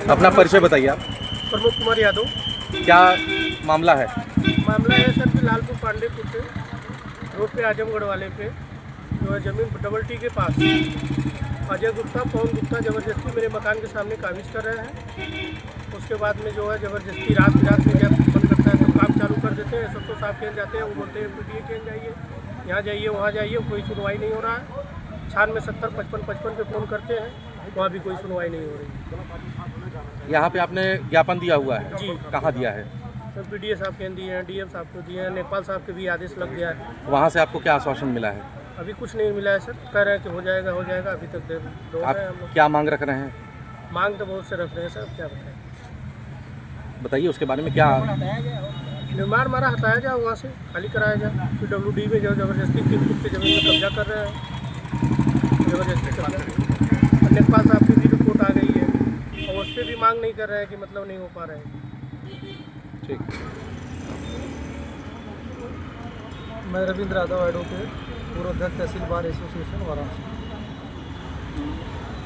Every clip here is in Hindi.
अपना परिचय बताइए आप। प्रमोद कुमार यादव। क्या मामला है? मामला है सर कि लालपुर पांडेपुर से रोड पे आजमगढ़ वाले पे जो है ज़मीन डबल टी के पास अजय गुप्ता पवन गुप्ता ज़बरदस्ती मेरे मकान के सामने काबिज कर रहे हैं। उसके बाद में जो है ज़बरदस्ती रात में जब मन करता है तो काम चालू कर देते हैं। सब तो साफ खेल जाते हैं, वो बोलते हैं पीटीए खेल जाइए, यहाँ जाइए वहाँ जाइए, कोई सुनवाई नहीं हो रहा है। छान में 70 55 पे फ़ोन करते हैं, वहाँ भी कोई सुनवाई नहीं हो रही। यहाँ पे आपने ज्ञापन दिया हुआ है? जी। कहाँ दिया है? सर पीडीए साहब के दिए हैं, डीएम साहब को दिए हैं, नेपाल साहब के भी आदेश लग गया है। वहाँ से आपको क्या आश्वासन मिला है? अभी कुछ नहीं मिला है सर, कह रहे हैं कि हो जाएगा हो जाएगा, अभी तक दे रहे हैं हम लोग। क्या मांग रख रहे हैं? मांग तो बहुत से रख रहे हैं सर, क्या बताएं। बताइए उसके बारे में। क्या निर्माण हमारा हटाया जाए, वहाँ से खाली कराया जाए। PWD में जो ज़बरदस्ती 3 फुट की ज़मीन में कब्जा कर रहे हैं, ज़बरदस्ती कर रहे हैं। और नेपाल साहब की भी रिपोर्ट आ गई है और उस पर भी मांग नहीं कर रहे हैं कि मतलब नहीं हो पा रहे हैं। ठीक। मैं रविंद्र यादव एडवोकेट, पूर्व अध्यक्ष तहसील बार एसोसिएशन वाराणसी।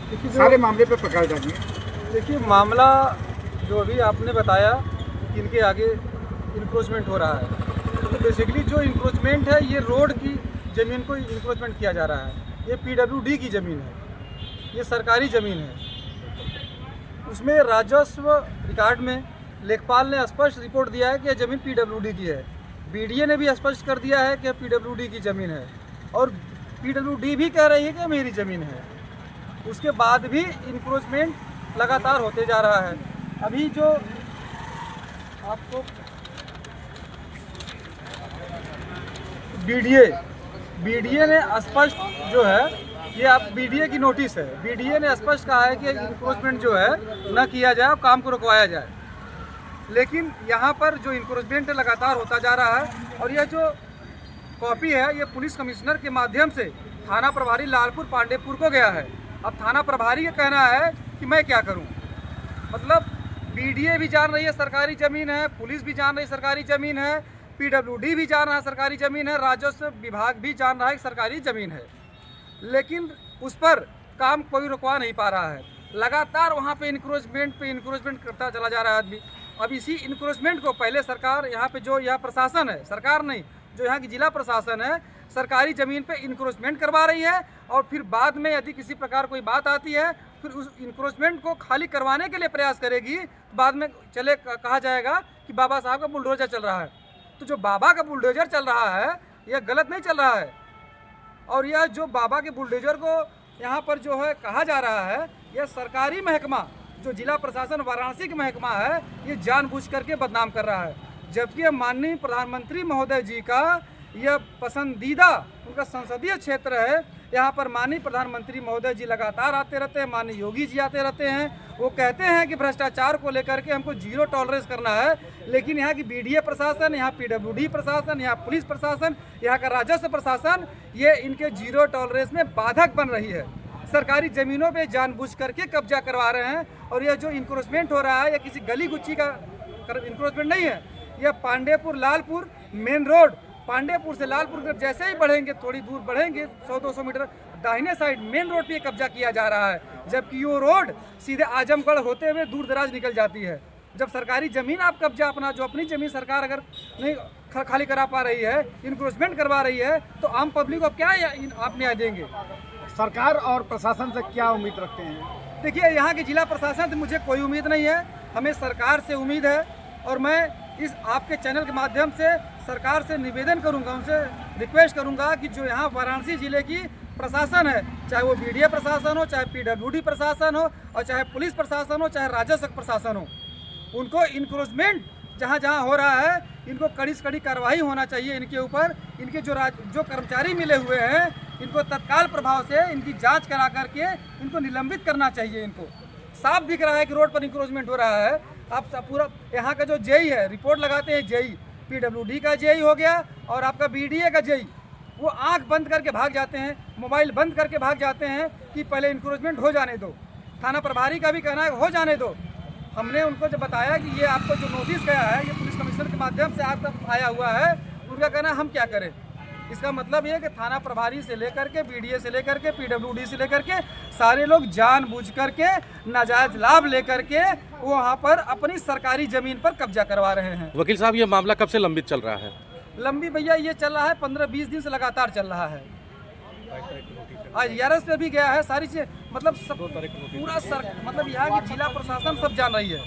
देखिए सारे मामले पे प्रकाश डालिए। देखिए मामला जो अभी आपने बताया कि इनके आगे इंक्रोचमेंट हो रहा है, तो बेसिकली जो इंक्रोचमेंट है ये रोड की ज़मीन को इंक्रोचमेंट किया जा रहा है। ये PWD की ज़मीन है, ये सरकारी ज़मीन है। उसमें राजस्व रिकॉर्ड में लेखपाल ने स्पष्ट रिपोर्ट दिया है कि यह ज़मीन PWD की है। BDA ने भी स्पष्ट कर दिया है कि PWD की ज़मीन है और PWD भी कह रही है कि मेरी ज़मीन है। उसके बाद भी इंक्रोचमेंट लगातार होते जा रहा है। अभी जो आपको BDA ने स्पष्ट जो है, ये आप BDA की नोटिस है, BDA ने स्पष्ट कहा है कि इंक्रोचमेंट जो है न किया जाए और काम को रुकवाया जाए। लेकिन यहाँ पर जो इंक्रोचमेंट लगातार होता जा रहा है और यह जो कॉपी है ये पुलिस कमिश्नर के माध्यम से थाना प्रभारी लालपुर पांडेपुर को गया है। अब थाना प्रभारी का कहना है कि मैं क्या करूं, मतलब BDA भी जान रही है सरकारी ज़मीन है, पुलिस भी जान रही है सरकारी ज़मीन है, PWD भी जान रहा है सरकारी ज़मीन है, राजस्व विभाग भी जान रहा है कि सरकारी ज़मीन है, लेकिन उस पर काम कोई रुकवा नहीं पा रहा है। लगातार वहाँ पे इंक्रोचमेंट करता चला जा रहा है आदमी। अब इसी इंक्रोचमेंट को पहले सरकार यहाँ पे जो यहाँ प्रशासन है, सरकार नहीं, जो यहाँ की जिला प्रशासन है, सरकारी ज़मीन पे इंक्रोचमेंट करवा रही है और फिर बाद में यदि किसी प्रकार कोई बात आती है फिर उस इंक्रोचमेंट को खाली करवाने के लिए प्रयास करेगी। बाद में चले कहा जाएगा कि बाबा साहब का बुलडोजर चल रहा है। तो जो बाबा का बुलडोजर चल रहा है यह गलत नहीं चल रहा है, और यह जो बाबा के बुलडोजर को यहाँ पर जो है कहा जा रहा है, यह सरकारी महकमा जो जिला प्रशासन वाराणसी का महकमा है ये जानबूझ करके बदनाम कर रहा है। जबकि माननीय प्रधानमंत्री महोदय जी का यह पसंदीदा उनका संसदीय क्षेत्र है। यहाँ पर माननीय प्रधानमंत्री महोदय जी लगातार आते रहते हैं, माननीय योगी जी आते रहते हैं। वो कहते हैं कि भ्रष्टाचार को लेकर के हमको जीरो टॉलरेंस करना है, लेकिन यहाँ की BDA प्रशासन, यहाँ PWD प्रशासन, यहाँ पुलिस प्रशासन, यहाँ का राजस्व प्रशासन, ये इनके जीरो टॉलरेंस में बाधक बन रही है। सरकारी ज़मीनों पे जानबूझ करके कब्जा करवा रहे हैं। और यह जो इंक्रोचमेंट हो रहा है यह किसी गली गुच्ची का इंक्रोचमेंट नहीं है, यह पांडेपुर लालपुर मेन रोड, पांडेपुर से लालपुर जैसे ही बढ़ेंगे, थोड़ी दूर बढ़ेंगे 100-200 मीटर दाहिने साइड मेन रोड पे कब्जा किया जा रहा है। जबकि वो रोड सीधे आजमगढ़ होते हुए दूर दराज निकल जाती है। जब सरकारी ज़मीन आप कब्जा अपना जो अपनी ज़मीन सरकार अगर नहीं खाली करा पा रही है, इंक्रोचमेंट करवा रही है, तो आम पब्लिक को क्या आप न्याय देंगे? सरकार और प्रशासन से क्या उम्मीद रखते हैं? देखिए यहाँ के जिला प्रशासन से मुझे कोई उम्मीद नहीं है, हमें सरकार से उम्मीद है। और मैं इस आपके चैनल के माध्यम से सरकार से निवेदन करूंगा, उनसे रिक्वेस्ट करूंगा कि जो यहाँ वाराणसी ज़िले की प्रशासन है, चाहे वो BDA प्रशासन हो, चाहे PWD प्रशासन हो, और चाहे पुलिस प्रशासन हो, चाहे राजस्व प्रशासन हो, उनको इंक्रोचमेंट जहाँ जहाँ हो रहा है इनको कड़ी से कड़ी कार्रवाई होना चाहिए इनके ऊपर। इनके जो कर्मचारी मिले हुए हैं इनको तत्काल प्रभाव से इनकी जांच करा करके इनको निलंबित करना चाहिए। इनको साफ दिख रहा है कि रोड पर इंक्रोचमेंट हो रहा है। आप पूरा यहाँ का जो JE है, रिपोर्ट लगाते हैं JE, PWD का JE हो गया और आपका BDA का JE, वो आंख बंद करके भाग जाते हैं, मोबाइल बंद करके भाग जाते हैं कि पहले इंक्रोचमेंट हो जाने दो। थाना प्रभारी का भी कहना है हो जाने दो। हमने उनको जब बताया कि ये आपको जो नोटिस गया है ये पुलिस कमिश्नर के माध्यम से आप तक आया हुआ है, उनका कहना है हम क्या करें। इसका मतलब ये है कि थाना प्रभारी से लेकर के बीडीए से लेकर के पीडब्ल्यूडी से लेकर के सारे लोग जानबूझ करके नाजायज लाभ लेकर के वहाँ पर अपनी सरकारी जमीन पर कब्जा करवा रहे हैं। वकील साहब, ये मामला कब से लंबित चल रहा है? लंबी भैया ये चल रहा है 15-20 दिन से लगातार चल रहा है। आज 11 पे भी गया है, सारी चीज मतलब सब पूरा मतलब यहाँ की जिला प्रशासन सब जान रही है,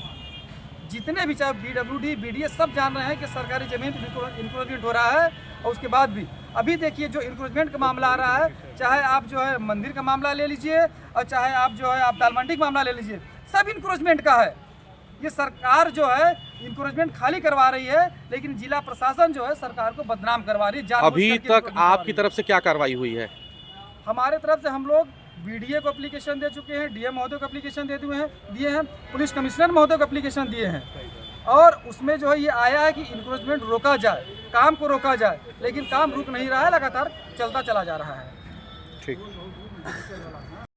जितने भी चाहे बीडब्ल्यूडी बीडीए सब जान रहे हैं कि सरकारी जमीन इंक्रोचमेंट हो रहा है। और उसके बाद भी अभी देखिए जो इंक्रोचमेंट का मामला आ रहा है, चाहे आप जो है मंदिर का मामला ले लीजिए और चाहे आप जो है आप दाल मंडी का मामला ले लीजिए, सब इंक्रोचमेंट का है। ये सरकार जो है इंक्रोचमेंट खाली करवा रही है, लेकिन जिला प्रशासन जो है सरकार को बदनाम करवा रही है। अभी तक आपकी तरफ से क्या कार्रवाई हुई है? हमारे तरफ से हम लोग बीडीए को एप्लीकेशन दे चुके हैं, डीएम महोदय को एप्लीकेशन दिए हैं, पुलिस कमिश्नर महोदय को एप्लीकेशन दिए हैं। और उसमें जो है ये आया है कि इंक्रोचमेंट रोका जाए, काम को रोका जाए, लेकिन काम रुक नहीं रहा है, लगातार चलता चला जा रहा है। ठीक।